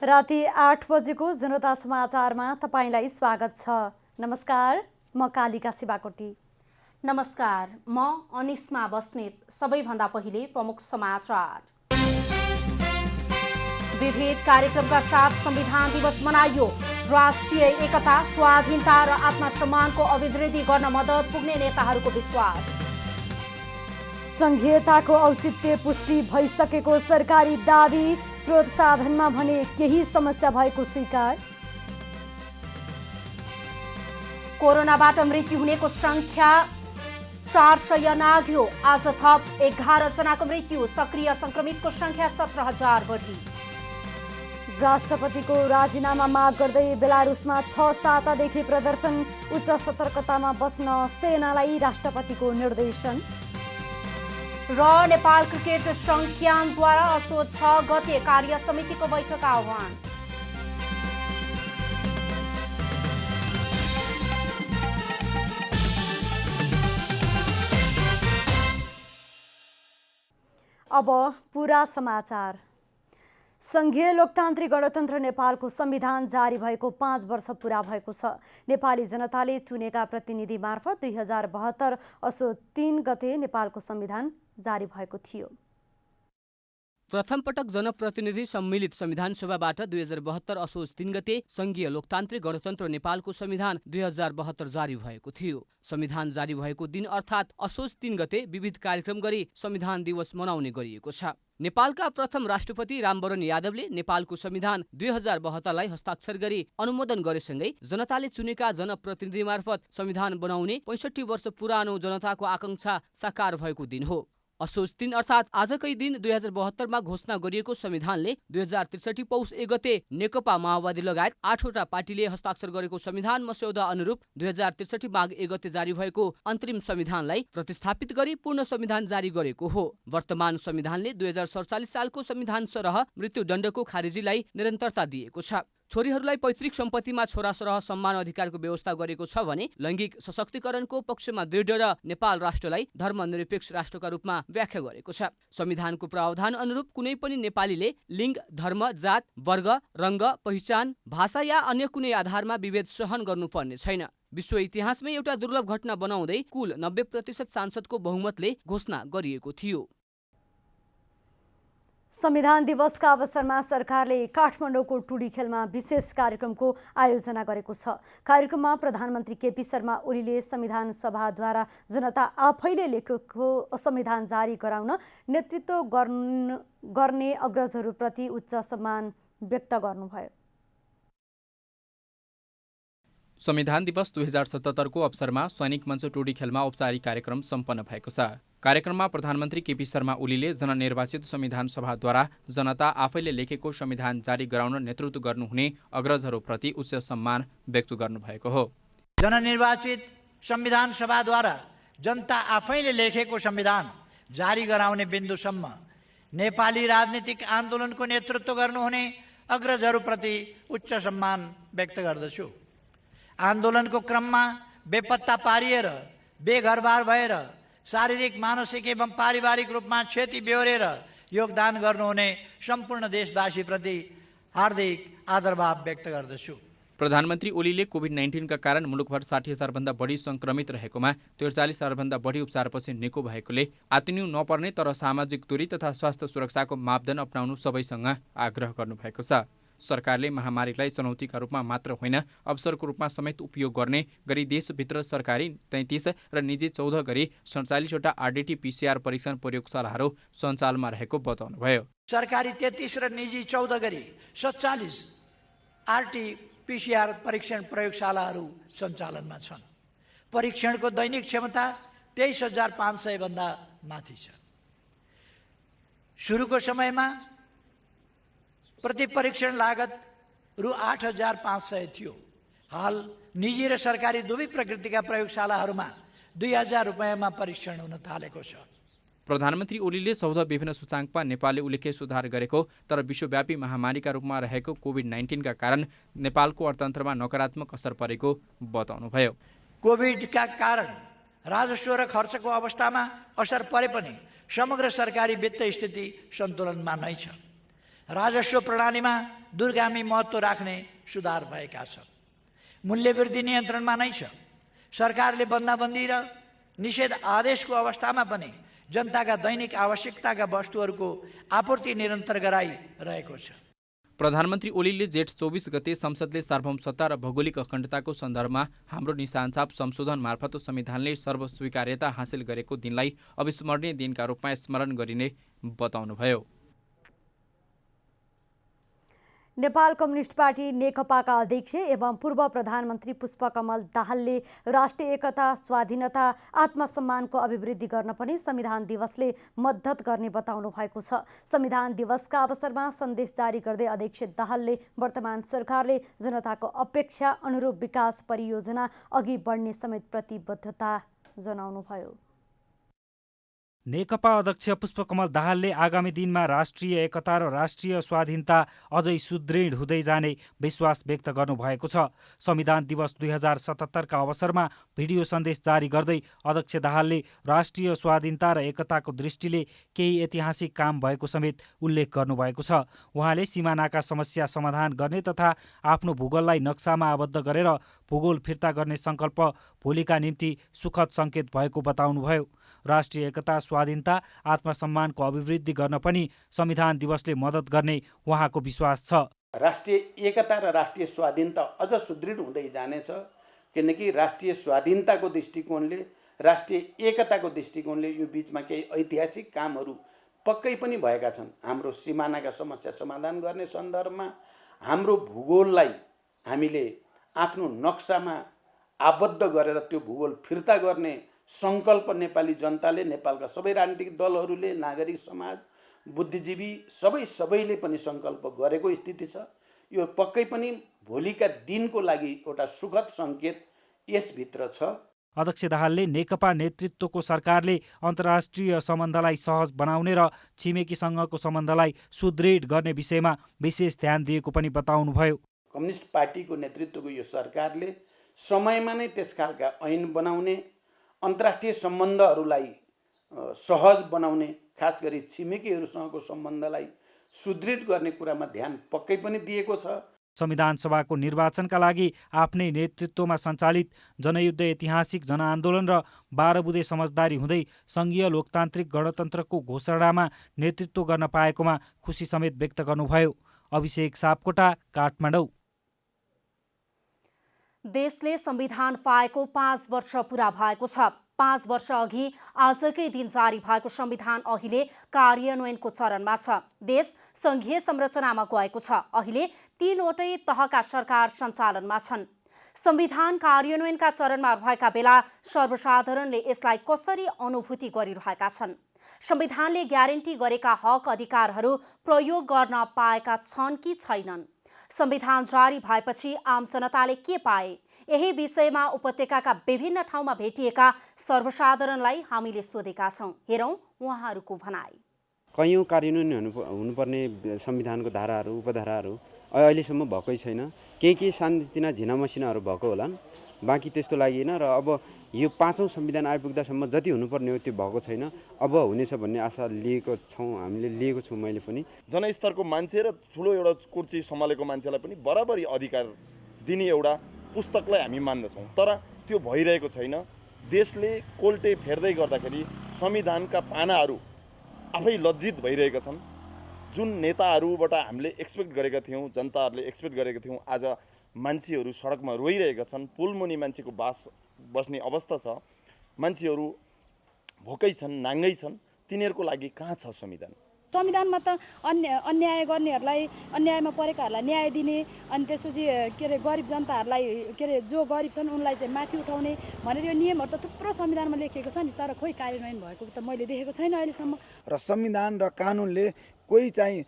राति 8 बजेको जनता समाचारमा तपाईंलाई स्वागत छ। नमस्कार, म कालिका शिवाकोटी। नमस्कार, म अनिस्मा बस्नेत। सबैभन्दा पहिले प्रमुख समाचार। विविध कार्यक्रमका साथ संविधान दिवस मनाइयो। राष्ट्रिय एकता, स्वाधीनता र आत्मसम्मानको अभिवृद्धि गर्न मद्दत पुग्ने नेताहरूको विश्वास। संघीयताको औचित्य पुष्टि भइसकेको सरकारी दाबी, स्रोत साधनमा भने केही समस्या भएको स्वीकार। कोरोनाबाट मृत्यु हुनेको संख्या 400 नाग्यो। आज थप 11 जनाको मृत्यु। सक्रिय संक्रमितको संख्या 17,000 बढी। राष्ट्रपतिको राजीनामा माग गर्दै बेलारुसमा 6 सातादेखि प्रदर्शन। उच्च सतर्कतामा बस्न सेनालाई राष्ट्रपतिको निर्देशन। र नेपाल क्रिकेट संज्ञानद्वारा असोज 6 गते कार्य समितिको बैठक आह्वान। अब पूरा समाचार। संघीय लोकतान्त्रिक गणतन्त्र नेपालको संविधान जारी भएको 5 वर्ष पूरा भएको छ। नेपाली जनताले चुनेका प्रतिनिधि मार्फत 2072 असोज 3 गते नेपालको संविधान जारी भएको थियो। प्रथम पटक जनप्रतिनिधि सम्मिलित संविधान सभाबाट 2072 असोज 3 गते संघीय लोकतान्त्रिक गणतन्त्र नेपालको संविधान 2072 जारी भएको थियो। संविधान जारी भएको दिन अर्थात् असोज 3 गते विविध कार्यक्रम गरी संविधान दिवस मनाउने गरिएको छ। नेपालका प्रथम राष्ट्रपति रामवरण यादवले नेपालको संविधान 2072 लाई हस्ताक्षर गरी अनुमोदन गरेसँगै जनताले चुनेका जनप्रतिनिधि मार्फत संविधान बनाउने 65 वर्ष पुरानो जनताको आकांक्षा साकार भएको दिन हो। असोज 3 अर्थात् आजकै दिन 2072 मा घोषणा गरिएको संविधानले 2063 पौष 1 गते नेकपा माओवादी लगायत 8 वटा पार्टीले हस्ताक्षर गरेको संविधान मस्यौदा अनुरूप 2063 माघ 1 गते जारी भएको अन्तरिम संविधानलाई प्रतिस्थापित गरी पूर्ण संविधान जारी गरेको हो। वर्तमान संविधानले 2047 सालको संविधान सरह मृत्युदण्डको खारेजीलाई निरन्तरता दिएको छ। छोरीहरूलाई पैतृक सम्पत्तिमा छोरासरह सम्मान अधिकारको व्यवस्था गरेको छ भने लैङ्गिक सशक्तिकरणको पक्षमा दृढ र नेपाल राष्ट्रलाई धर्मनिरपेक्ष राष्ट्रका रूपमा व्याख्या गरेको छ। संविधानको प्रावधान अनुरूप कुनै पनि नेपालीले लिङ्ग, धर्म, जात, वर्ग, रङ्ग, पहिचान, भाषा या अन्य कुनै आधारमा विभेद सहन गर्नुपर्ने छैन। विश्व इतिहासमै एउटा दुर्लभ घटना बनाउँदै कुल 90% सांसदको बहुमतले घोषणा गरिएको थियो। संविधान दिवसका अवसरमा सरकारले काठमाडौँको टुडीखेलमा विशेष कार्यक्रमको आयोजना गरेको छ। कार्यक्रममा प्रधानमन्त्री केपी शर्मा ओलीले संविधान सभाद्वारा जनता आफैले लेखेको संविधान जारी गराउन नेतृत्व गर्ने अग्रजहरूप्रति उच्च सम्मान व्यक्त गर्नुभयो। संविधान दिवस 2077 को अवसरमा सैनिक मञ्च टुडीखेलमा औपचारिक कार्यक्रम सम्पन्न भएको छ। कार्यक्रममा प्रधानमन्त्री केपी शर्मा ओलीले जननिर्वाचित संविधान सभाद्वारा जनता आफैले लेखेको संविधान जारी गराउन नेतृत्व गर्नुहुने अग्रजहरूप्रति उच्च सम्मान व्यक्त गर्नुभएको हो। जननिर्वाचित संविधान सभाद्वारा जनता आफैले लेखेको संविधान जारी गराउने बिन्दुसम्म नेपाली राजनीतिक आन्दोलनको नेतृत्व गर्नुहुने अग्रजहरूप्रति उच्च सम्मान व्यक्त गर्दछु। आन्दोलनको क्रममा बेपत्ता पारिएर बेघरबार भएर शारीरिक, मानसिक एवं पारिवारिक रूपमा क्षति बेहोरेर योगदान गर्नुहुने सम्पूर्ण देशवासीप्रति हार्दिक आदरभाव व्यक्त गर्दछु। प्रधानमन्त्री ओलीले कोभिड-19 का कारण मुलुकभर 60,000 भन्दा बढी संक्रमित रहेकोमा 43,000 भन्दा बढी उपचारपछि निको भएकोले आत्तिनु नपर्ने तर सामाजिक दूरी तथा स्वास्थ्य सुरक्षाको मापदण्ड अपनाउनु सबैसँग आग्रह गर्नुभएको छ। सरकारले महामारीलाई चुनौतीका रूपमा मात्र होइन अवसरको रूपमा समेत उपयोग गर्ने गरी देशभित्र सरकारी 33 र निजी 14 गरी 47 वटा आरडीटी पीसीआर परीक्षण प्रयोगशालाहरू सञ्चालनमा रहेको बताउनुभयो। सरकारी 33 र निजी 14 गरी 47 आरटी पीसीआर परीक्षण प्रयोगशालाहरू सञ्चालनमा छन्। परीक्षणको दैनिक क्षमता 23,500 भन्दा माथि छ। सुरुको समयमा प्रति परीक्षण लागत रु 8,500 थियो। हाल निजी र सरकारी दुवै प्रकृतिका प्रयोगशालाहरूमा 2,000 रुपैयाँमा परीक्षण हुन थालेको छ। प्रधानमन्त्री ओलीले 14 विभिन्न सूचाङ्कमा नेपालले उल्लेख्य सुधार गरेको तर विश्वव्यापी महामारीका रूपमा रहेको कोभिड-19 का कारण नेपालको अर्थतन्त्रमा नकारात्मक असर परेको बताउनुभयो। कोभिडका कारण राजस्व र खर्चको अवस्थामा असर परे पनि समग्र सरकारी वित्त स्थिति सन्तुलनमा नै छ। राजस्व प्रणालीमा दूरगामी महत्त्व राख्ने सुधार भएका छन्। मूल्यवृद्धि नियन्त्रणमा नै छ। सरकारले बन्दाबन्दी र निषेध आदेशको अवस्थामा पनि जनताका दैनिक आवश्यकताका वस्तुहरूको आपूर्ति निरन्तर गराइरहेको छ। प्रधानमन्त्री ओलीले जेठ 24 गते संसदले सार्वभौम सत्ता र भौगोलिक अखण्डताको सन्दर्भमा हाम्रो निशानछाप संशोधन मार्फत संविधानले सर्वस्वीकार्यता हासिल गरेको दिनलाई अविस्मरणीय दिनका रूपमा स्मरण गरिने बताउनुभयो। नेपाल कम्युनिस्ट पार्टी नेकपाका अध्यक्ष एवं पूर्व प्रधानमन्त्री पुष्पकमल दाहालले राष्ट्रिय एकता, स्वाधीनता, आत्मसम्मानको अभिवृद्धि गर्न पनि संविधान दिवसले मद्दत गर्ने बताउनु भएको छ। संविधान दिवसका अवसरमा सन्देश जारी गर्दै अध्यक्ष दाहालले वर्तमान सरकारले जनताको अपेक्षा अनुरूप विकास परियोजना अघि बढ्ने समेत प्रतिबद्धता जनाउनुभयो। नेकपा अध्यक्ष पुष्पकमल दाहालले आगामी दिनमा राष्ट्रिय एकता र राष्ट्रिय स्वाधीनता अझै सुदृढ हुँदै जाने विश्वास व्यक्त गर्नुभएको छ। संविधान दिवस 2077 का अवसरमा भिडियो सन्देश जारी गर्दै अध्यक्ष दाहालले राष्ट्रिय स्वाधीनता र एकताको दृष्टिले केही ऐतिहासिक काम भएको समेत उल्लेख गर्नुभएको छ। उहाँले सिमानाका समस्या समाधान गर्ने तथा आफ्नो भूगोललाई नक्सामा आबद्ध गरेर भूगोल फिर्ता गर्ने सङ्कल्प भोलिका निम्ति सुखद सङ्केत भएको बताउनुभयो। राष्ट्रिय एकता, स्वाधीनता, आत्मसम्मानको अभिवृद्धि गर्न पनि संविधान दिवसले मद्दत गर्ने उहाँको विश्वास छ। राष्ट्रिय एकता र राष्ट्रिय स्वाधीनता अझ सुदृढ हुँदै जानेछ, किनकि राष्ट्रिय स्वाधीनताको दृष्टिकोणले, राष्ट्रिय एकताको दृष्टिकोणले यो बिचमा केही ऐतिहासिक कामहरू पक्कै पनि भएका छन्। हाम्रो सिमानाका समस्या समाधान गर्ने सन्दर्भमा हाम्रो भूगोललाई हामीले आफ्नो नक्सामा आबद्ध गरेर त्यो भूगोल फिर्ता गर्ने सङ्कल्प नेपाली जनताले, नेपालका सबै राजनीतिक दलहरूले, नागरिक समाज, बुद्धिजीवी सबैले पनि सङ्कल्प गरेको स्थिति छ। यो पक्कै पनि भोलिका दिनको लागि एउटा सुखद सङ्केत यसभित्र छ। अध्यक्ष दाहालले नेकपा नेतृत्वको सरकारले अन्तर्राष्ट्रिय सम्बन्धलाई सहज बनाउने र छिमेकीसँगको सम्बन्धलाई सुदृढ गर्ने विषयमा विशेष ध्यान दिएको पनि बताउनुभयो। कम्युनिस्ट पार्टीको नेतृत्वको यो सरकारले समयमा नै त्यस खालका ऐन बनाउने, अन्तर्राष्ट्रिय सम्बन्धहरूलाई सहज बनाउने, खास गरी छिमेकीहरूसँगको सम्बन्धलाई सुदृढ गर्ने कुरामा ध्यान पक्कै पनि दिएको छ। संविधान सभाको निर्वाचनका लागि आफ्नै नेतृत्वमा सञ्चालित जनयुद्ध, ऐतिहासिक जनआन्दोलन र 12 बुँदे समझदारी हुँदै सङ्घीय लोकतान्त्रिक गणतन्त्रको घोषणामा नेतृत्व गर्न पाएकोमा खुसी समेत व्यक्त गर्नुभयो। अभिषेक सापकोटा, काठमाडौँ। देशले संविधान पाएको 5 वर्ष पूरा भएको छ। 5 वर्ष अघि आजकै दिन जारी भएको संविधान अहिले कार्यान्वयनको चरणमा छ। देश संघीय संरचनामा गएको छ। अहिले 3वटै तहका सरकार सञ्चालनमा छन्। संविधान कार्यान्वयनका चरणमा रहेका बेला सर्वसाधारणले यसलाई कसरी अनुभूति गरिरहेका छन्? संविधानले ग्यारेन्टी गरेका हक अधिकारहरू प्रयोग गर्न पाएका छन् कि छैनन्? संविधान जारी भएपछि आम जनताले के पाए? यही विषयमा उपत्यकाका विभिन्न ठाउँमा भेटिएका सर्वसाधारणलाई हामीले सोधेका छौँ। हेरौँ उहाँहरूको भनाइ। कैयौँ कार्यान्वयन हुनुपर्ने संविधानको धाराहरू, उपधाराहरू अहिलेसम्म भएकै छैन। केही सानोतिना झिनामसिनाहरू भएको होलान्, बाँकी त्यस्तो लागिएन। र अब यो 5औं संविधान आइपुग्दासम्म जति हुनुपर्ने हो त्यो भएको छैन। अब हुनेछ भन्ने आशा हामीले लिएको छौँ। मैले पनि जनस्तरको मान्छे र ठुलो एउटा कुर्सी सम्हालेको मान्छेलाई पनि बराबरी अधिकार दिने एउटा पुस्तकलाई हामी मान्दछौँ, तर त्यो भइरहेको छैन। देशले कोल्टे फेर्दै गर्दाखेरि संविधानका पानाहरू आफै लज्जित भइरहेका छन्। जुन नेताहरूबाट हामीले एक्सपेक्ट गरेका थियौँ, जनताहरूले एक्सपेक्ट गरेका थियौँ, आज मान्छेहरू सडकमा रोइरहेका छन्। पुलमुनि मान्छेको बस्ने अवस्था छ। मान्छेहरू भोकै छन्, नाङ्गै छन्। तिनीहरूको लागि कहाँ छ संविधान? संविधानमा त अन्याय गर्नेहरूलाई, अन्यायमा परेकाहरूलाई न्याय दिने, अनि त्यसपछि गरिब जनताहरूलाई जो गरिब छन् उनलाई चाहिँ माथि उठाउने भनेर यो नियमहरू त थुप्रो संविधानमा लेखिएको छ नि, तर खोइ कार्यान्वयन भएको त मैले देखेको छैन अहिलेसम्म। र संविधान र कानुनले कोही चाहिँ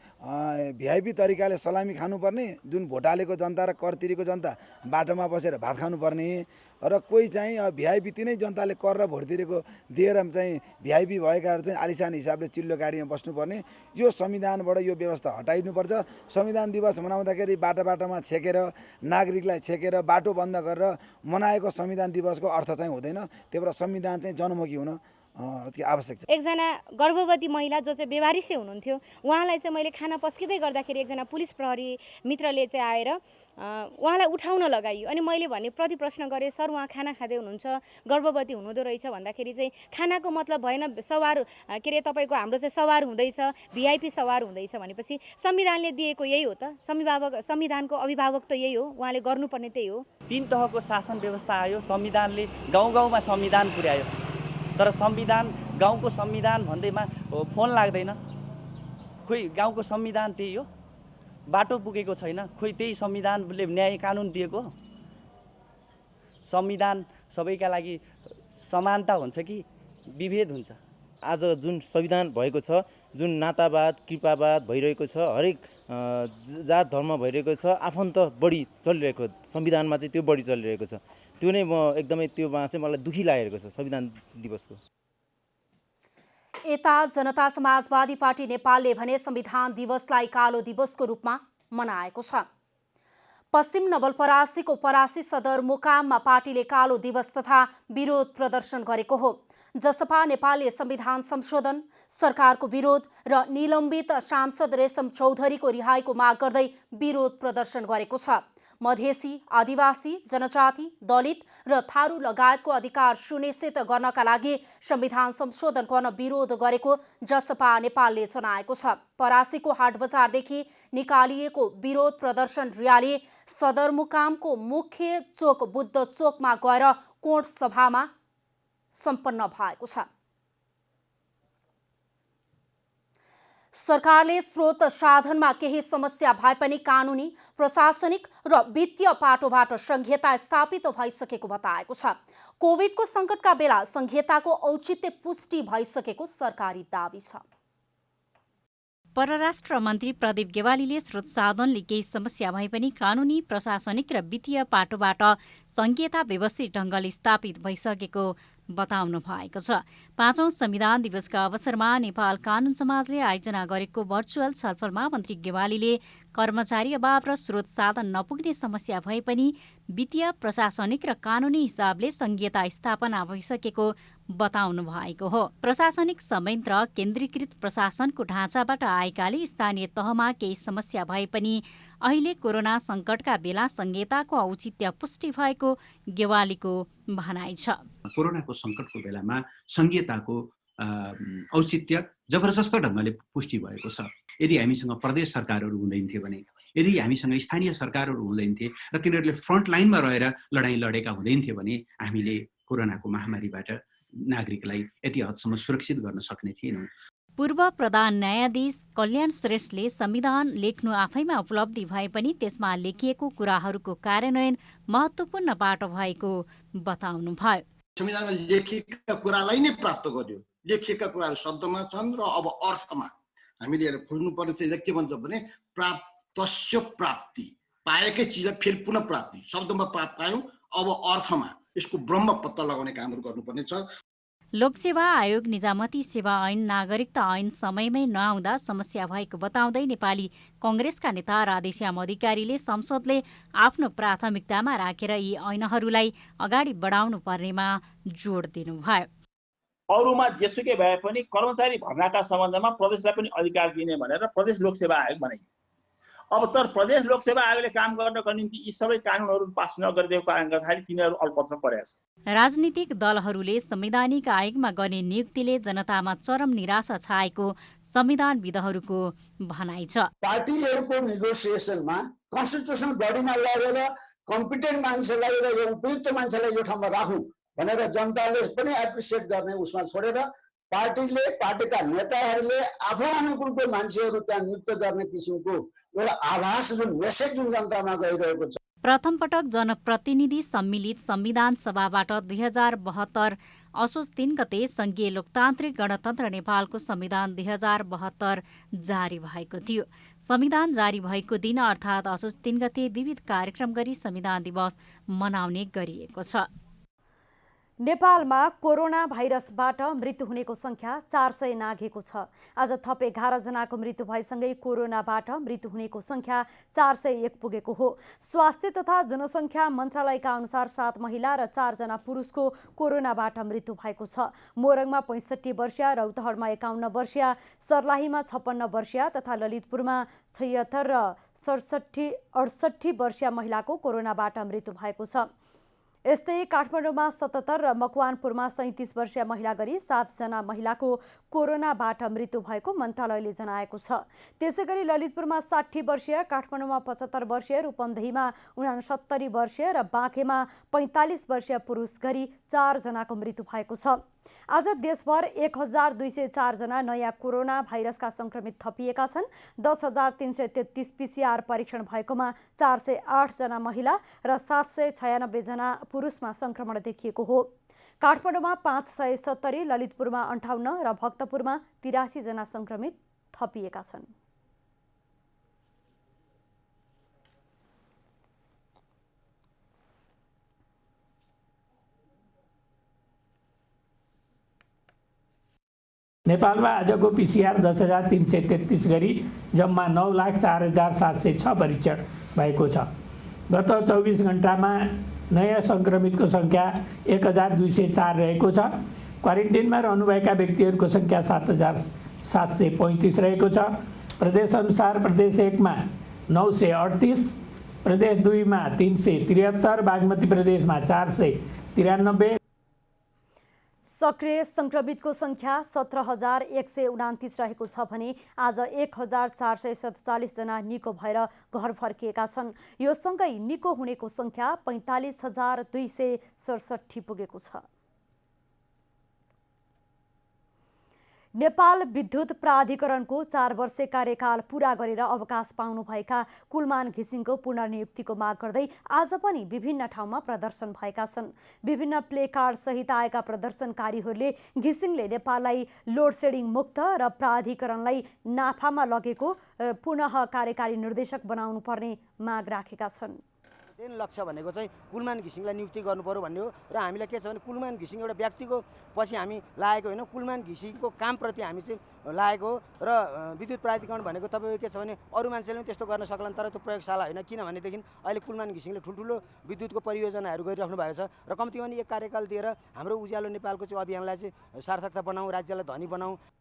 भिआइपी तरिकाले सलामी खानुपर्ने, जुन भोट हालेको जनता र कर तिरेको जनता बाटोमा बसेर भात खानुपर्ने, र कोही चाहिँ भिआइपी तिनै जनताले कर र भोट तिरेको दिएर चाहिँ भिआइपी भएकाहरू चाहिँ आलिसान हिसाबले चिल्लो गाडीमा बस्नुपर्ने, यो संविधानबाट यो व्यवस्था हटाइनुपर्छ। संविधान दिवस मनाउँदाखेरि बाटोमा छेकेर, नागरिकलाई छेकेर, बाटो बन्द गरेर मनाएको संविधान दिवसको अर्थ चाहिँ हुँदैन। त्यही भएर संविधान चाहिँ जनमुखी हुन आवश्यक छ। एकजना गर्भवती महिला जो चाहिँ बेवारिसै हुनुहुन्थ्यो, उहाँलाई चाहिँ मैले खाना पस्किँदै गर्दाखेरि एकजना पुलिस प्रहरी मित्रले चाहिँ आएर उहाँलाई उठाउन लगाइयो। अनि मैले भने प्रति प्रश्न गरेँ, सर उहाँ खाना खाँदै हुनुहुन्छ, गर्भवती हुनुहुँदो रहेछ भन्दाखेरि चाहिँ खानाको मतलब भएन सवार के अरे तपाईँको हाम्रो चाहिँ सवार हुँदैछ, भिआइपी सवार हुँदैछ भनेपछि संविधानले दिएको यही हो त, संविधानको अभिभावक त यही हो, उहाँले गर्नुपर्ने त्यही हो। 3 तहको शासन व्यवस्था आयो, संविधानले गाउँ गाउँमा संविधान पुर्यायो, तर संविधान गाउँको संविधान भन्दैमा फोन लाग्दैन। खोइ गाउँको संविधान त्यही हो, बाटो पुगेको छैन, खोइ त्यही संविधानले न्याय कानुन दिएको हो। संविधान सबैका लागि समानता हुन्छ कि विभेद हुन्छ? आज जुन संविधान भएको छ, जुन नातावाद कृपावाद भइरहेको छ, हरेक जात धर्म भइरहेको छ, आफन्त बढी चलिरहेको संविधानमा चाहिँ त्यो बढी चलिरहेको छ। त्यो नै म एकदमै त्योमा चाहिँ मलाई दुखी लागेको छ संविधान दिवसको। यता जनता समाजवादी पार्टी नेपालले भने संविधान दिवसलाई कालो दिवसको रूपमा मनाएको छ। पश्चिम नवलपरासीको परासी सदरमुकाममा पार्टीले कालो दिवस तथा विरोध प्रदर्शन गरेको हो। जसपा नेपालले संविधान संशोधन, सरकारको विरोध र निलम्बित सांसद रेशम चौधरीको रिहाईको माग गर्दै विरोध प्रदर्शन गरेको छ। मधेसी, आदिवासी, जनजाति, दलित र थारू लगायतको अधिकार सुनिश्चित गर्नका लागि संविधान संशोधन गर्न विरोध गरेको जसपा नेपालले जनाएको छ। परासीको हाटबजारदेखि निकालिएको विरोध प्रदर्शन र्याली सदरमुकामको मुख्य चोक बुद्ध चोकमा गएर कोट सभामा सम्पन्न भएको छ। सरकारले स्रोत साधनमा केही समस्या भए पनि कानुनी, प्रशासनिक र वित्तीय पाटोबाट संहिता स्थापित भइसकेको बताएको छ। कोभिडको सङ्कटका बेला संहिताको औचित्य पुष्टि भइसकेको सरकारी दाबी छ। परराष्ट्र मन्त्री प्रदीप गेवालीले स्रोत साधनले केही समस्या भए पनि कानुनी, प्रशासनिक र वित्तीय पाटोबाट संहिता व्यवस्थित ढङ्गले स्थापित भइसकेको बताउनु भएको छ। 5औं संविधान दिवसका अवसरमा नेपाल कानुन समाजले आयोजना गरेको भर्चुअल छलफलमा मन्त्री गेवालीले कर्मचारी अभाव र स्रोत साधन नपुग्ने समस्या भए पनि वित्तीय, प्रशासनिक र कानुनी हिसाबले संहिता स्थापना भइसकेको बताउनु भएको हो। प्रशासनिक संयन्त्र केन्द्रीकृत प्रशासनको ढाँचाबाट आएकाले स्थानीय तहमा केही समस्या भए पनि अहिले कोरोना सङ्कटका बेला संहिताको औचित्य पुष्टि भएको गेवालीको भनाइ छ। कोरोनाको सङ्कटको बेलामा संहिताको औचित्य जबरजस्त ढङ्गले पुष्टि भएको छ। यदि हामीसँग प्रदेश सरकारहरू हुँदैन थिए भने, यदि हामीसँग स्थानीय सरकारहरू हुँदैन थिए र तिनीहरूले फ्रन्ट लाइनमा रहेर लडाइँ लडेका हुँदैन थिए भने हामीले कोरोनाको महामारीबाट नागरिकलाई यति हदसम्म सुरक्षित गर्न सक्ने थिएनौँ। पूर्व प्रधान न्यायाधीश कल्याण श्रेष्ठले संविधान लेख्नु आफैमा उपलब्धि भए पनि त्यसमा लेखिएको कुराहरूको कार्यान्वयन महत्त्वपूर्ण बाटो भएको बताउनुभयो। संविधानमा लेखिएका कुरालाई नै प्राप्त गर्यो। लेखिएका कुराहरू शब्दमा छन् र अब अर्थमा हामीले हेरेर खोज्नुपर्ने चाहिँ के भन्छ भने प्राप्तस्य प्राप्ति, पाएकै चिजलाई फेरि पुनः प्राप्ति। शब्दमा पायौँ, अब अर्थमा यसको ब्रह्म पत्ता लगाउने कामहरू गर्नुपर्ने छ। लोकसेवा आयोग निजामती सेवा ऐन, नागरिकता ऐन समयमै नआउँदा समस्या भएको बताउँदै नेपाली कङ्ग्रेसका नेता राधेश्याम अधिकारीले संसदले आफ्नो प्राथमिकतामा राखेर यी ऐनहरूलाई अगाडि बढाउनु पर्नेमा जोड दिनुभयो। अरूमा जेसुकै भए पनि कर्मचारी भर्नाका सम्बन्धमा प्रदेशलाई पनि अधिकार दिने भनेर प्रदेश लोकसेवा आयोग बनाइयो। अब तर प्रदेश लोकसेवा आयोगले काम गर्नको निम्ति यी सबै कानुनहरू पास नगरिदिएको कारणले गर्दाखेरि तिनीहरू अल्पत्र परेका छन्। राजनीतिक दलहरूले संवैधानिक आयोगमा गर्ने नियुक्तिले जनतामा चरम निराशा छाएको संविधानविदहरूको भनाइ छ। पार्टीहरूको नेगोसिएसनमा कन्स्टिट्युसन बडीमा लगेर कम्पिटेन्ट मान्छेलाई र उपयुक्त मान्छेलाई यो ठाउँमा राखौँ भनेर जनताले पनि एप्रिसिएट गर्ने उसमा छोडेर पार्टीले, पार्टीका नेताहरूले आफू अनुकूलको मान्छेहरू त्यहाँ नियुक्त गर्ने किसिमको एउटा आभास जुन मेसेज जुन जनतामा गइरहेको छ। प्रथम पटक जनप्रतिनिधि सम्मिलित संविधान सभाबाट 2072 असोज 3 गते संघीय लोकतान्त्रिक गणतन्त्र नेपालको संविधान 2072 जारी भएको थियो। संविधान जारी भएको दिन अर्थात् असोज 3 गते विविध कार्यक्रम गरी संविधान दिवस मनाउने गरिएको छ। नेपालमा कोरोना भाइरसबाट मृत्यु हुनेको संख्या 400 नाघेको छ। आज थप 11 जनाको मृत्यु भएसँगै कोरोनाबाट मृत्यु हुनेको संख्या 401 पुगेको हो। स्वास्थ्य तथा जनसङ्ख्या मन्त्रालयका अनुसार 7 महिला र 4 जना पुरुषको कोरोनाबाट मृत्यु भएको छ। मोरङमा 65 वर्षीय, रौतहटमा 51 वर्षीय, सर्लाहीमा 56 वर्षीय तथा ललितपुरमा 76 र 68 वर्षीय महिलाको कोरोनाबाट मृत्यु भएको छ। यस्तै काठमाडौँमा 77 र मकवानपुरमा 37 वर्षीय महिला गरी 7 जना महिलाको कोरोनाबाट मृत्यु भएको मन्त्रालयले जनाएको छ। त्यसैगरी ललितपुरमा 60 वर्षीय, काठमाडौँमा 75 वर्षीय, रूपन्देहीमा 69 वर्षीय र बाँकेमा 45 वर्षीय पुरुष गरी 4 जनाको मृत्यु भएको छ। आज देशभर 1204 जना नयाँ कोरोना भाइरसका संक्रमित थपिएका छन्। 10,333 PCR परीक्षण भएकोमा 408 जना महिला र 796 जना पुरुषमा संक्रमण देखिएको हो। काठमाडौँमा 570, ललितपुरमा 58 र भक्तपुरमा 83 जना संक्रमित थपिएका छन्। नेपालमा आजको PCR 10,333 गरी जम्मा 9,04,706 परीक्षण भएको छ। गत 24 घण्टामा नयाँ सङ्क्रमितको सङ्ख्या 1,204 रहेको छ। क्वारेन्टिनमा रहनुभएका व्यक्तिहरूको सङ्ख्या 7,735 रहेको छ। प्रदेशअनुसार प्रदेश 1 मा 938, प्रदेश 2 मा 373, बागमती प्रदेशमा 493। सक्रिय संक्रमितको संख्या 17,129 रहेको छ भने आज 1,447 जना निको भएर घर फर्किएका छन्। यो सँगै निको हुनेको संख्या 45,267 पुगेको छ। नेपाल विद्युत प्राधिकरणको 4 वर्षे कार्यकाल पूरा गरेर अवकाश पाउनुभएका कुलमान घिसिङको पुनर्नियुक्तिको माग गर्दै आज पनि विभिन्न ठाउँमा प्रदर्शन भएका छन्। विभिन्न प्लेकार्ड सहित आएका प्रदर्शनकारीहरूले घिसिङले नेपाललाई लोडसेडिङ मुक्त र प्राधिकरणलाई नाफामा लगेको पुनः कार्यकारी निर्देशक बनाउनु पर्ने माग राखेका छन्। मेन लक्ष्य भनेको चाहिँ कुलमान घिसिङलाई नियुक्ति गर्नु पर्यो भन्ने हो र हामीलाई के छ भने कुलमान घिसिङ एउटा व्यक्तिको पछि हामी लागेको होइन, कुलमान घिसिङको कामप्रति हामी चाहिँ लागेको हो। र विद्युत प्राधिकरण भनेको तपाईँको के छ भने अरू मान्छेले पनि त्यस्तो गर्न सक्लान्, तर त्यो प्रयोगशाला होइन। किनभनेदेखि अहिले कुलमान घिसिङले ठुल्ठुलो विद्युतको परियोजनाहरू गरिराख्नु भएको छ र कम्तीमा पनि 1 कार्यकाल दिएर हाम्रो उज्यालो नेपालको चाहिँ अभियानलाई चाहिँ सार्थकता बनाऊ, राज्यलाई धनी बनाऊ।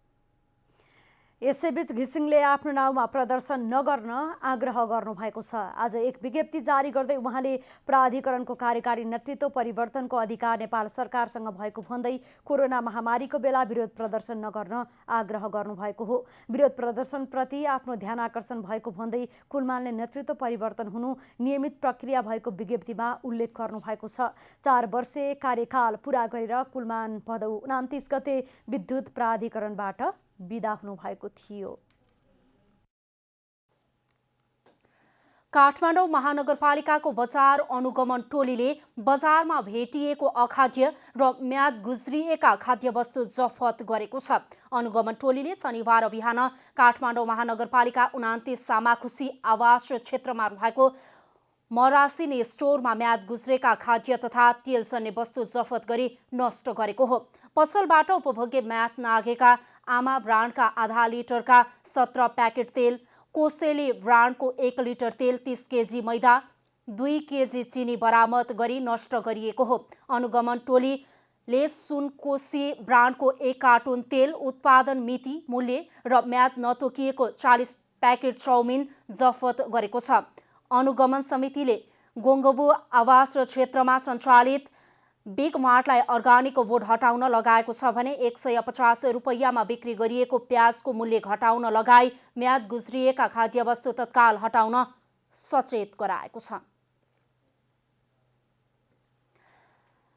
यसैबीच घिसिङले आफ्नो नाउँमा प्रदर्शन नगर्न आग्रह गर्नुभएको छ। आज एक विज्ञप्ति जारी गर्दै उहाँले प्राधिकरणको कार्यकारी नेतृत्व परिवर्तनको अधिकार नेपाल सरकारसँग भएको भन्दै कोरोना महामारीको बेला विरोध प्रदर्शन नगर्न आग्रह गर्नुभएको हो। विरोध प्रदर्शनप्रति आफ्नो ध्यान आकर्षण भएको भन्दै कुलमानले नेतृत्व परिवर्तन हुनु नियमित प्रक्रिया भएको विज्ञप्तिमा उल्लेख गर्नुभएको छ। 4 वर्षे कार्यकाल पूरा गरेर कुलमान भदौ 29 गते विद्युत प्राधिकरणबाट बिदा हुनुभएको थियो। काठमाडौँ महानगरपालिकाको बजार अनुगमन टोलीले बजारमा भेटिएको अखाद्य र म्याद गुज्रिएका खाद्यवस्तु जफत गरेको छ। अनुगमन टोलीले शनिबार बिहान काठमाडौँ महानगरपालिका 29 सामाखुसी आवास क्षेत्रमा रहेको मरासिनी स्टोरमा म्याद गुज्रेका खाद्य तथा तेल सन्ने वस्तु जफत गरी नष्ट गरेको हो। पसलबाट उपभोग्य म्याद नागेका आमा ब्रान्डका आधा लिटरका 17 प्याकेट तेल, कोसेली ब्रान्डको 1 लिटर तेल, 30 केजी मैदा, 2 केजी चिनी बरामद गरी नष्ट गरिएको हो। अनुगमन टोलीले सुनकोशी ब्रान्डको 1 कार्टुन तेल, उत्पादन मिति, मूल्य र म्याद नतोकिएको 40 प्याकेट चाउमिन जफत गरेको छ। अनुगमन समितिले गोङ्गबु आवास क्षेत्रमा सञ्चालित बिग मार्टलाई अर्गानिक बोर्ड हटाउन लगाएको छ भने 150 रुपैयाँमा बिक्री गरिएको प्याजको मूल्य घटाउन लगाई म्याद गुज्रिएका खाद्यवस्तु तत्काल हटाउन सचेत गराएको छ।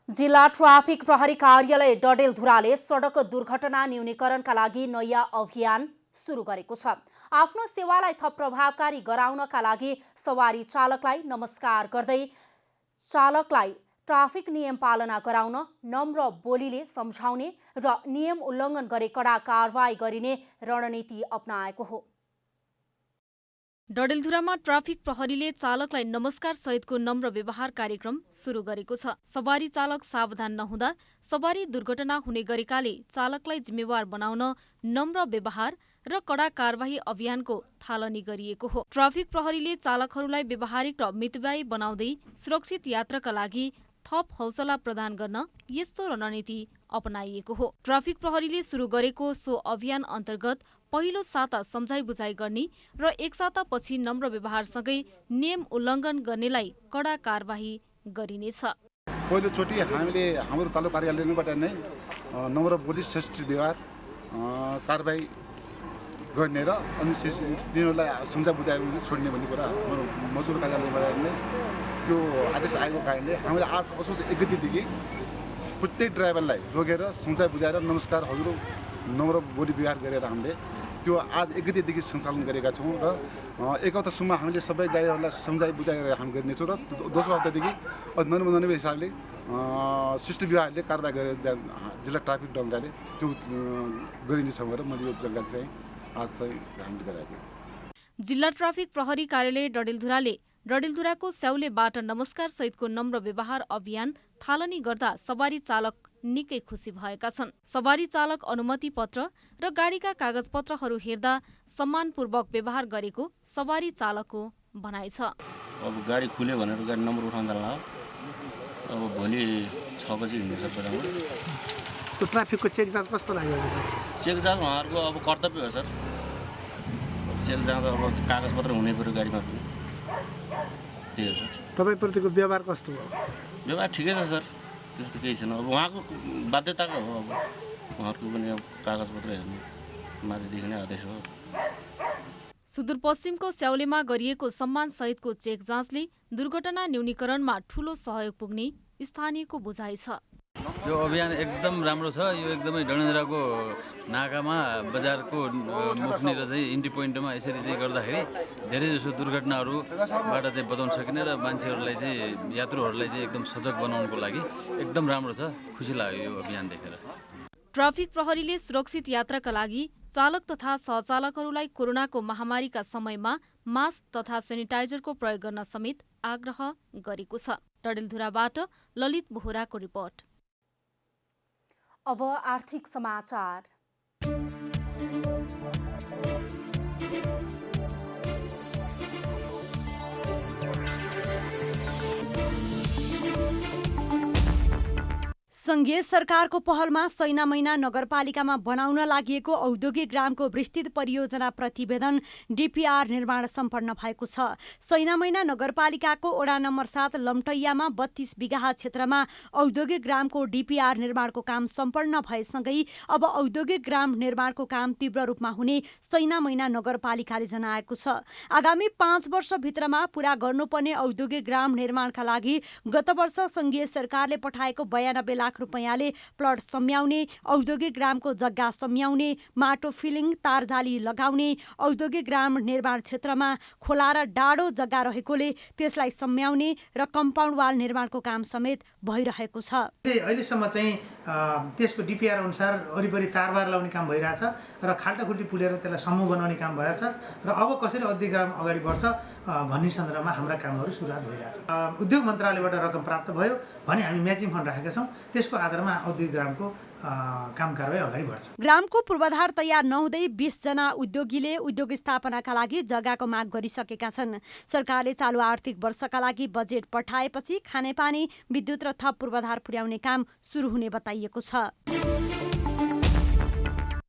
जिल्ला ट्राफिक प्रहरी कार्यालय डडेलधुराले सडक दुर्घटना न्यूनीकरणका लागि नयाँ अभियान सुरु गरेको छ। आफ्नो सेवालाई थप प्रभावकारी गराउनका लागि सवारी चालकलाई नमस्कार गर्दै चालकलाई ट्राफिक नियम पालना गराउन, नम्र बोलीले सम्झाउने र नियम उल्लङ्घन गरे कडा कारवाही गरिने रणनीति अपनाएको हो। डडेलधुरामा ट्राफिक प्रहरीले चालकलाई नमस्कार सहितको नम्र व्यवहार कार्यक्रम सुरु गरेको छ। सवारी चालक सावधान नहुँदा सवारी दुर्घटना हुने गरेकाले चालकलाई जिम्मेवार बनाउन नम्र व्यवहार र कडा कारबाही अभियानको थालनी गरिएको हो। ट्राफिक प्रहरीले चालकहरूलाई व्यवहारिक र मितव्ययी बनाउँदै सुरक्षित यात्राका लागि थप हौसला प्रदान गर्न यस्तो रणनीति अपनाइएको हो। ट्राफिक प्रहरीले सुरु गरेको सो अभियान अन्तर्गत पहिलो साता सम्झाइ बुझाइ गर्ने र एक सातापछि नम्र व्यवहारसँगै नियम उल्लङ्घन गर्नेलाई कडा कारबाही गरिनेछ। पहिलोचोटि हामीले हाम्रो तालुक कार्यालयबाट नै नम्र बोली श्रेष्ठ व्यवहार कारबाही गर्ने र अनि तिनीहरूलाई सम्झाइ बुझाइ छोड्ने भन्ने कुरा मजदुर कार्यालयबाट नै त्यो आदेश आएको कारणले हामीले आज असोज 1 गतेदेखि प्रत्येक ड्राइभरलाई रोकेर सम्झाइ बुझाएर नमस्कार हजुर नम्र बोली व्यवहार गरेर हामीले त्यो आज 1 गतेदेखि सञ्चालन गरेका छौँ र एक हप्तासम्म हामीले सबै गाडीहरूलाई सम्झाइ बुझाएर हामी गर्नेछौँ र दोस्रो हप्तादेखि नयाँ हिसाबले शिष्ट विभागले कारबाही गरेर जिल्ला ट्राफिक डङ्गाले त्यो गरिनेछ भनेर मैले यो जानकारी चाहिँ आज चाहिँ हामीले गराएको। जिल्ला ट्राफिक प्रहरी कार्यालय डडेलधुराले डडेलधुराको स्याउलेबाट नमस्कार सहितको नम्र व्यवहार अभियान थालनी गर्दा सवारी चालक निकै खुसी भएका छन्। सवारी चालक अनुमति पत्र र गाडीका कागजपत्रहरू हेर्दा सम्मानपूर्वक व्यवहार गरेको सवारी चालकको भनाइ छ। अब गाडी खुल्यो भनेर गाडी नम्बर उठाउन जान्ला अब भोलि 6 बजी हिँड्नुपर्छ बजारमा। त्यो ट्राफिकको चेक जाँच कस्तो लाग्यो? चेक जाँच उहाँहरूको अब कर्तव्य हो सर। चेक जाँच अब कागजपत्र हुनै पर्यो गाडीमा पनि। त्यही हो सर। तपाईँप्रतिको व्यवहार कस्तो हो? व्यवहार ठिकै छ सर, त्यस्तो केही छैन। अब उहाँको बाध्यताको हो, अब उहाँहरूको पनि अब कागजपत्र हेर्नु माथिदेखि नै आदेश हो। सुदूरपश्चिमको स्याउलेमा गरिएको सम्मानसहितको चेक जाँचले दुर्घटना न्यूनीकरणमा ठूलो सहयोग पुग्ने स्थानीयको बुझाइ छ। यो अभियान एकदम राम्रो छ। यो एकदमै डडेलधुराको नाकामा बजारको मुखनिर चाहिँ इन्ट्री पोइन्टमा यसरी चाहिँ गर्दाखेरि धेरैजसो दुर्घटनाहरूबाट चाहिँ बचाउन सकिने र मान्छेहरूलाई चाहिँ यात्रुहरूलाई चाहिँ एकदम सजग बनाउनको लागि एकदम राम्रो छ। खुसी लाग्यो यो अभियान देखेर। ट्राफिक प्रहरीले सुरक्षित यात्राका लागि चालक तथा सहचालकहरूलाई कोरोनाको महामारीका समयमा मास्क तथा सेनिटाइजरको प्रयोग गर्न समेत आग्रह गरेको छ। डडेलधुराबाट ललित बोहराको रिपोर्ट। अब आर्थिक समाचार। संघीय सरकारको पहलमा सैनामैना नगरपालिकामा बनाउन लागि औद्योगिक ग्रामको विस्तृत परियोजना प्रतिवेदन डीपीआर निर्माण सम्पन्न भएको छ। सैनामैना नगरपालिकाको वडा नम्बर 7 लम्टैयामा 32 बिघा क्षेत्रमा औद्योगिक ग्रामको डीपीआर निर्माणको काम सम्पन्न भएसँगै अब औद्योगिक ग्राम निर्माणको काम तीव्र रूपमा हुने सैनामैना नगरपालिकाले जनाएको छ। आगामी 5 वर्षभित्रमा पूरा गर्नुपर्ने औद्योगिक ग्राम निर्माणका लागि गत वर्ष संघीय सरकारले पठाएको 92 लाख रुपैयाँले प्लट सम्याउने, औद्योगिक ग्रामको जग्गा सम्याउने, माटो फिलिङ, तारजाली लगाउने, औद्योगिक ग्राम निर्माण क्षेत्रमा खोला र डाँडो जग्गा रहेकोले त्यसलाई सम्याउने र कम्पाउन्ड वाल निर्माणको काम समेत भइरहेको छ। अहिलेसम्म चाहिँ त्यसको डीपीआर अनुसार वरिपरि तारबार लगाउने काम भइरहेछ र खाल्टाखुल्टी पुलेर त्यसलाई समूह बनाउने काम भएछ र अब कसरी औद्योगिक ग्राम अगाडि बढ्छ भन्ने सन्दर्भमा हाम्रा कामहरू सुरुवात भइरहेछ। उद्योग मन्त्रालयबाट रकम प्राप्त भयो भने हामी म्याचिङ फन्ड राखेका छौँ। त्यसको आधारमा औद्योगिक ग्रामको काम कारबाही अगाडि बढ्छ। ग्रामको पूर्वाधार तयार नहुँदै 20 जना उद्योगीले उद्योग स्थापनाका लागि जग्गाको माग गरिसकेका छन्। सरकारले चालु आर्थिक वर्षका लागि बजेट पठाएपछि खानेपानी, विद्युत र थप पूर्वाधार पुर्याउने काम सुरु हुने बताइएको छ।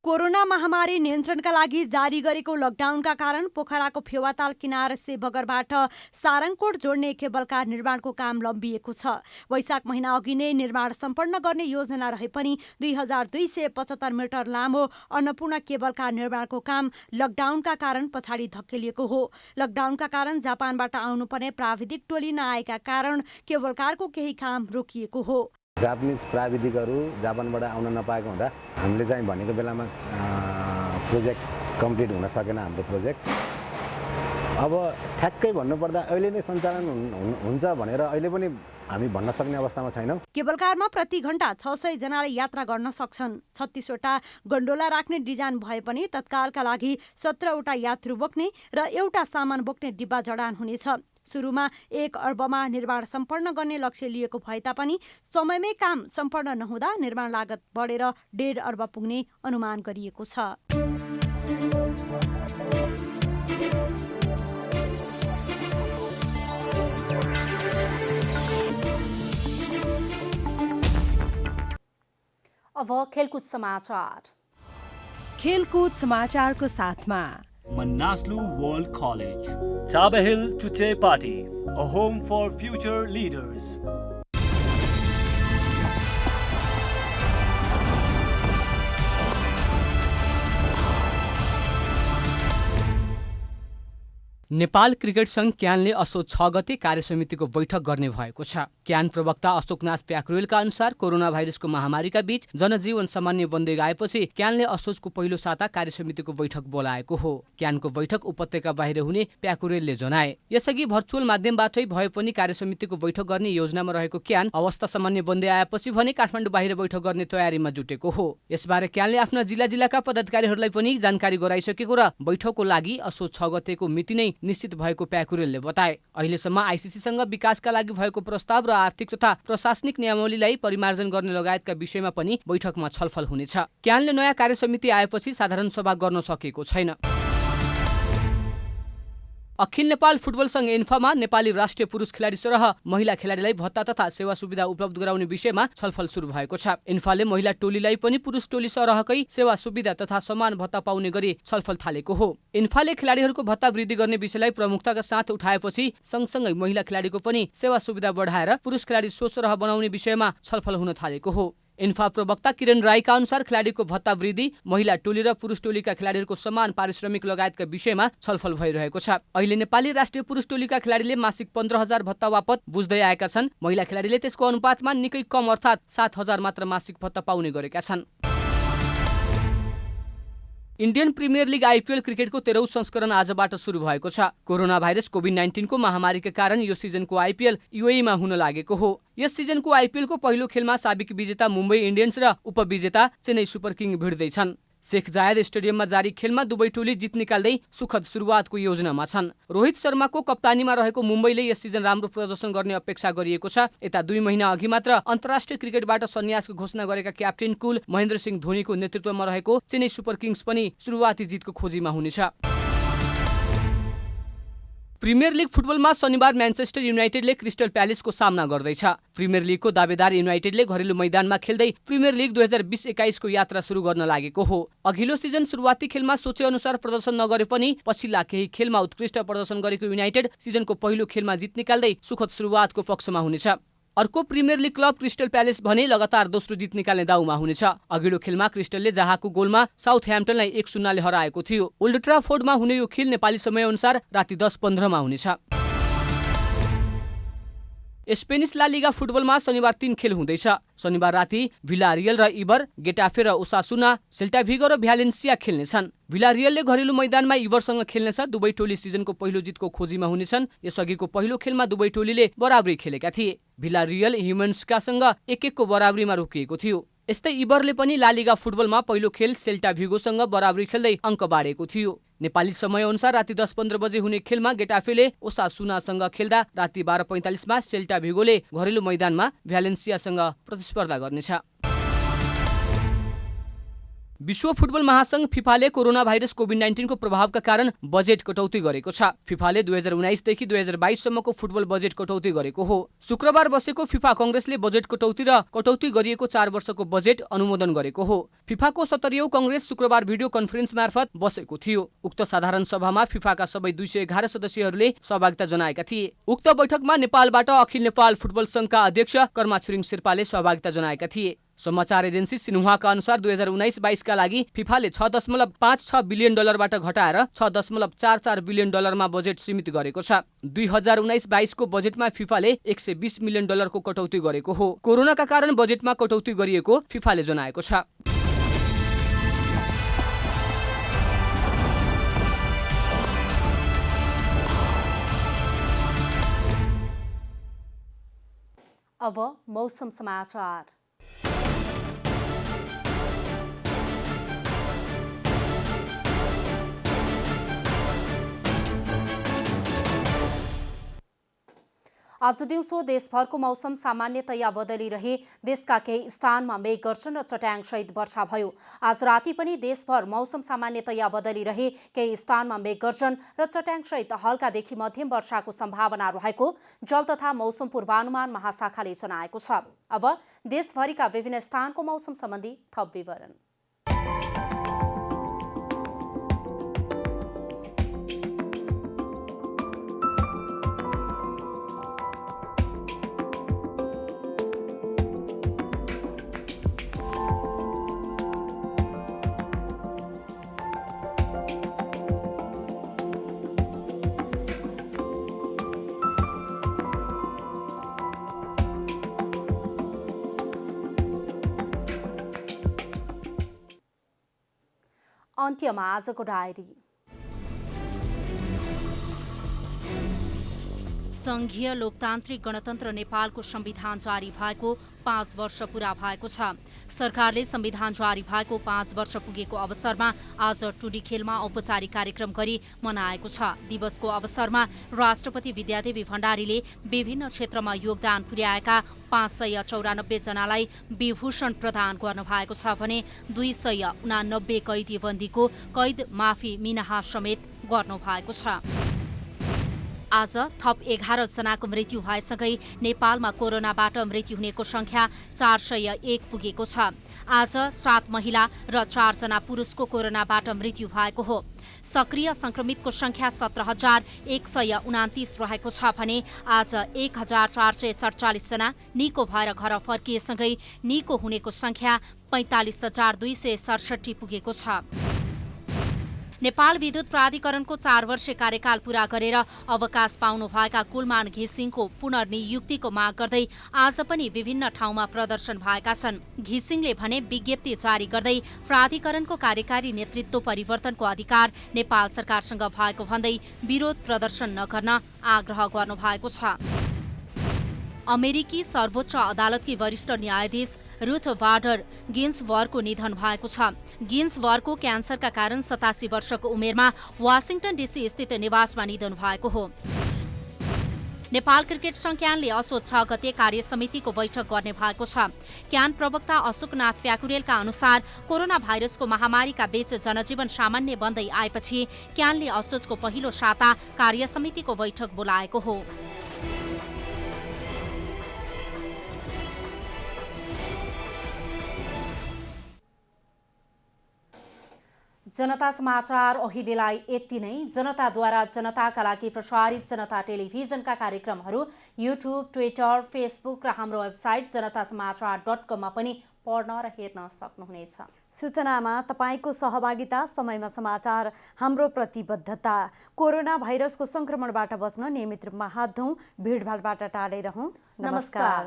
कोरोना महामारी नियन्त्रणका लागि जारी गरेको लकडाउनका कारण पोखराको फेवाताल किनार से बगरबाट सारङकोट जोड्ने केबल कार निर्माणको काम लम्बिएको छ। वैशाख महिना अघि नै निर्माण सम्पन्न गर्ने योजना रहे पनि 2275 मिटर लामो अन्नपूर्ण केबल कार निर्माणको काम लकडाउनका कारण पछाडि धकेलिएको हो। लकडाउनका कारण जापानबाट आउनुपर्ने प्राविधिक टोली नआएका कारण केबल कारको केही काम रोकिएको हो। जापानिज प्राविधिकहरू जापानबाट आउन नपाएको हुँदा हामीले चाहिँ भनेको बेलामा प्रोजेक्ट कम्प्लिट हुन सकेन। हाम्रो प्रोजेक्ट अब ठ्याक्कै भन्नुपर्दा अहिले नै सञ्चालन हुन्छ भनेर अहिले पनि हामी भन्न सक्ने अवस्थामा छैनौँ। केबल कारमा प्रति घण्टा 600 जनाले यात्रा गर्न सक्छन्। 36वटा गन्डोला राख्ने डिजाइन भए पनि तत्कालका लागि 17वटा यात्रु बोक्ने र एउटा सामान बोक्ने डिब्बा जडान हुनेछ। सुरुमा 1 अर्बमा निर्माण सम्पन्न गर्ने लक्ष्य लिएको भए तापनि समयमै काम सम्पन्न नहुँदा निर्माण लागत बढेर 1.5 अर्ब पुग्ने अनुमान गरिएको छ। अब खेलकुद समाचार। खेलकुद समाचारको साथमा Manaslu World College, Chaba Hill Chuche Party, a home for future leaders. Nepal cricket संघ क्यानले असोज 6 गते कार्यसमितिको बैठक गर्ने भएको छ। क्यान प्रवक्ता अशोकनाथ प्याकुरेलका अनुसार कोरोना भाइरसको महामारीका बीच जनजीवन सामान्य बन्दै गएपछि क्यानले असोजको पहिलो साता कार्यसमितिको बैठक बोलाएको हो। क्यानको बैठक उपत्यका बाहिर हुने प्याकुरेलले जनाए। यसअघि भर्चुअल माध्यमबाटै भए पनि कार्यसमितिको बैठक गर्ने योजनामा रहेको क्यान अवस्था सामान्य बन्दै आएपछि भने काठमाडौँ बाहिर बैठक गर्ने तयारीमा जुटेको हो। यसबारे क्यानले आफ्ना जिल्लाका पदाधिकारीहरूलाई पनि जानकारी गराइसकेको र बैठकको लागि असोज 6 गतेको मिति नै निश्चित भएको प्याकुरेलले बताए। अहिलेसम्म आइसिसीसँग विकासका लागि भएको प्रस्ताव र आर्थिक तथा प्रशासनिक नियमावलीलाई परिमार्जन गर्ने लगायतका विषयमा पनि बैठकमा छलफल हुनेछ। क्यानले नयाँ कार्यसमिति आएपछि साधारण सभा गर्न सकेको छैन। अखिल नेपाल फुटबल संघ एन्फामा नेपाली राष्ट्रिय पुरुष खेलाडी सरह महिला खेलाडीलाई भत्ता तथा सेवा सुविधा उपलब्ध गराउने विषयमा छलफल सुरु भएको छ। एन्फाले महिला टोलीलाई पनि पुरुष टोली सरहकै सेवा सुविधा तथा समान भत्ता पाउने गरी छलफल थालेको हो। एन्फाले खेलाडीहरूको भत्ता वृद्धि गर्ने विषयलाई प्रमुखताका साथ उठाएपछि सँगसँगै महिला खेलाडीको पनि सेवा सुविधा बढाएर पुरुष खेलाडी सोसरह बनाउने विषयमा छलफल हुन थालेको हो। एन्फा प्रवक्ता किरण राईका अनुसार खेलाडीको भत्ता वृद्धि, महिला टोली र पुरुष टोलीका खेलाडीहरूको समान पारिश्रमिक लगायतका विषयमा छलफल भइरहेको छ। अहिले नेपाली राष्ट्रिय पुरुष टोलीका खेलाडीले मासिक 15,000 भत्ता वापत बुझ्दै आएका छन्। महिला खेलाडीले त्यसको अनुपातमा निकै कम अर्थात् 7,000 मात्र मासिक भत्ता पाउने गरेका छन्। इन्डियन प्रिमियर लिग आइपिएल क्रिकेटको 13औं संस्करण आजबाट सुरु भएको छ। कोरोना भाइरस कोभिड-19 को महामारीका कारण यो सिजनको आइपिएल युएईमा हुन लागेको हो। यस सिजनको आइपिएलको पहिलो खेलमा साबिक विजेता मुम्बई इन्डियन्स र उपविजेता चेन्नई सुपर किङ भिड्दैछन्। शेख जायद स्टेडियममा जारी खेलमा दुवै टोली जित निकाल्दै सुखद सुरुवातको योजनामा छन्। रोहित शर्माको कप्तानीमा रहेको मुम्बईले यस सिजन राम्रो प्रदर्शन गर्ने अपेक्षा गरिएको छ। यता 2 महिना अघि मात्र अन्तर्राष्ट्रिय क्रिकेटबाट सन्यासको घोषणा गरेका क्याप्टेन कुल महेन्द्र सिंह धोनीको नेतृत्वमा रहेको चेन्नई सुपर किङ्स पनि सुरुवाती जितको खोजीमा हुनेछ। प्रिमियर लिग फुटबलमा शनिबार म्यान्चेस्टर युनाइटेडले क्रिस्टल प्यालेसको सामना गर्दैछ। प्रिमियर लिगको दावेदार युनाइटेडले घरेलु मैदानमा खेल्दै प्रिमियर लिग 2020-21 को यात्रा सुरु गर्न लागेको हो। अघिल्लो सिजन सुरुवाती खेलमा सोचे अनुसार प्रदर्शन नगरे पनि पछिल्ला केही खेलमा उत्कृष्ट प्रदर्शन गरेको युनाइटेड सिजनको पहिलो खेलमा जित निकाल्दै सुखद सुरुवातको पक्षमा हुनेछ। अर्को premier league club crystal palace भने लगातार दोस्रो जित निकाल्ने दाउमा हुनेछ। अघिल्लो खेलमा क्रिस्टलले जहाँको गोलमा साउथह्याम्पटनलाई 1-0 आएको थियो। ओल्ड ट्राफोर्डमा हुने यो खेल नेपाली समयअनुसार राति 10:15 मा हुनेछ। स्पेनिस ला लिगा फुटबलमा शनिबार 3 खेल हुँदैछ। शनिबार राति भिलारियल र इबर, गेटाफे र ओसासुना, सेल्टा भिगो र भ्यालेन्सिया खेल्नेछन्। भिलारियलले घरेलु मैदानमा इबरसँग खेल्नेछ। दुवै टोली सिजनको पहिलो जितको खोजीमा हुनेछन्। यसअघिको पहिलो खेलमा दुवै टोलीले बराबरी खेलेका थिए। भिलारियल ह्युमन्सकासँग 1-1 को बराबरीमा रोकिएको थियो। यस्तै इबरले पनि ला लिगा फुटबलमा पहिलो खेल सेल्टा भिगोसँग बराबरी खेल्दै अङ्क बाँडेको थियो। नेपाली समयअनुसार राति 10:15 बजे हुने खेलमा गेटाफेले ओसासुनासँग खेल्दा राति 12:45 मा सेल्टा भिगोले घरेलु मैदानमा भ्यालेन्सियासँग प्रतिस्पर्धा गर्नेछ। विश्व फुटबल महासंघ फिफाले कोरोना भाइरस कोभिड-19 को प्रभावका कारण बजेट कटौती गरेको छ। फिफाले 2019 देखि 2022 सम्मको फुटबल बजेट कटौती गरेको हो। शुक्रबार बसेको फिफा कंग्रेसले बजेट कटौती र कटौती गरिएको 4 वर्षको बजेट अनुमोदन गरेको हो। फिफाको 70औं कंग्रेस शुक्रबार भिडियो कन्फरेन्स मार्फत बसेको थियो। उक्त साधारण सभामा फिफाका सबै 211 सदस्यहरूले सहभागिता जनाएका थिए। उक्त बैठकमा नेपालबाट अखिल नेपाल फुटबल संघका अध्यक्ष कर्मा छिरिङ शेर्पाले सहभागिता जनाएका थिए। समाचार एजेन्सी सिन्हुवाका अनुसार 2019-22 का लागि फिफाले $6.56 बिलियन घटाएर $6.44 बिलियन मा बजेट सीमित गरेको छ। 2019-22 को बजेटमा फिफाले $120 मिलियन को कटौती गरेको हो। कोरोनाका कारण बजेटमा कटौती गरिएको फिफाले जनाएको छ। अब मौसम समाचार। आज दिउँसो देशभरको मौसम सामान्यतया बदलिरहे देशका केही स्थानमा मेघ गर्जन र चट्याङसहित वर्षा भयो। आज राति पनि देशभर मौसम सामान्यतया बदलिरहे केही स्थानमा मेघ गर्जन र चट्याङसहित हल्कादेखि मध्यम वर्षाको सम्भावना रहेको जल तथा मौसम पूर्वानुमान महाशाखाले जनाएको छ। अब देशभरिका विभिन्न स्थानको मौसम सम्बन्धी थप विवरण। अन्त्यमा आजको डायरी। संघीय लोकतान्त्रिक गणतन्त्र नेपालको संविधान जारी भएको 5 वर्ष पूरा भएको छ। सरकारले संविधान जारी भएको 5 वर्ष पुगेको अवसरमा आज टुडीखेलमा औपचारिक कार्यक्रम गरी मनाएको छ। दिवसको अवसरमा राष्ट्रपति विद्यादेवी भण्डारीले विभिन्न क्षेत्रमा योगदान पुर्याएका 594 जनालाई विभूषण प्रदान गर्नुभएको छ भने 289 कैदीबन्दीको कैद माफी मिनाहा समेत गर्नुभएको छ। आज थप 11 जनाको मृत्यु भएसँगै नेपालमा कोरोनाबाट मृत्यु हुनेको संख्या 401 पुगेको छ। आज 7 महिला र 4 जना पुरुषको कोरोनाबाट मृत्यु भएको हो। सक्रिय संक्रमितको संख्या 17,129 रहेको छ भने आज 1,447 जना निको भएर घर फर्किएसँगै निको हुनेको संख्या 45,267 पुगेको छ। नेपाल विद्युत प्राधिकरणको 4 वर्षे कार्यकाल पूरा गरेर अवकाश पाउनुभएका कुलमान घिसिङको पुनर्नियुक्तिको माग गर्दै आज पनि विभिन्न ठाउँमा प्रदर्शन भएका छन्। घिसिङले भने विज्ञप्ति जारी गर्दै प्राधिकरणको कार्यकारी नेतृत्व परिवर्तनको अधिकार नेपाल सरकारसँग भएको भन्दै विरोध प्रदर्शन नगर्न आग्रह गर्नुभएको छ। अमेरिकी सर्वोच्च अदालतकी वरिष्ठ न्यायाधीश रुथ बाडर गिन्सबर्गको निधन भएको छ। गिन्सबर्गको क्यान्सरका कारण 87 वर्षको उमेरमा वाशिंटन डीसी स्थित निवासमा निधन भएको हो। नेपाल क्रिकेट संघ क्यानले असोज 6 गते कार्य समितिको बैठक गर्ने भएको छ। क्यान प्रवक्ता अशोकनाथ फ्याकुरेलका अनुसार कोरोना भाइरसको महामारीका बीच जनजीवन सामान्य बन्दै आएपछि क्यानले असोजको पहिलो साता कार्य समितिको बैठक बोलाएको हो। जनता समाचार अहिलेलाई यति नै। जनताद्वारा जनताका लागि प्रसारित जनता टेलिभिजनका कार्यक्रमहरू युट्युब, ट्विटर, फेसबुक र हाम्रो वेबसाइट जनतासमाचार.com मा पनि पढ्न र हेर्न सक्नुहुनेछ। सूचनामा तपाईको सहभागिता, समयमा समाचार हाम्रो प्रतिबद्धता। कोरोना भाइरसको संक्रमणबाट बच्न नियमित रूपमा हात धौँ, भिडभाडबाट टाढै रहौँ। नमस्कार।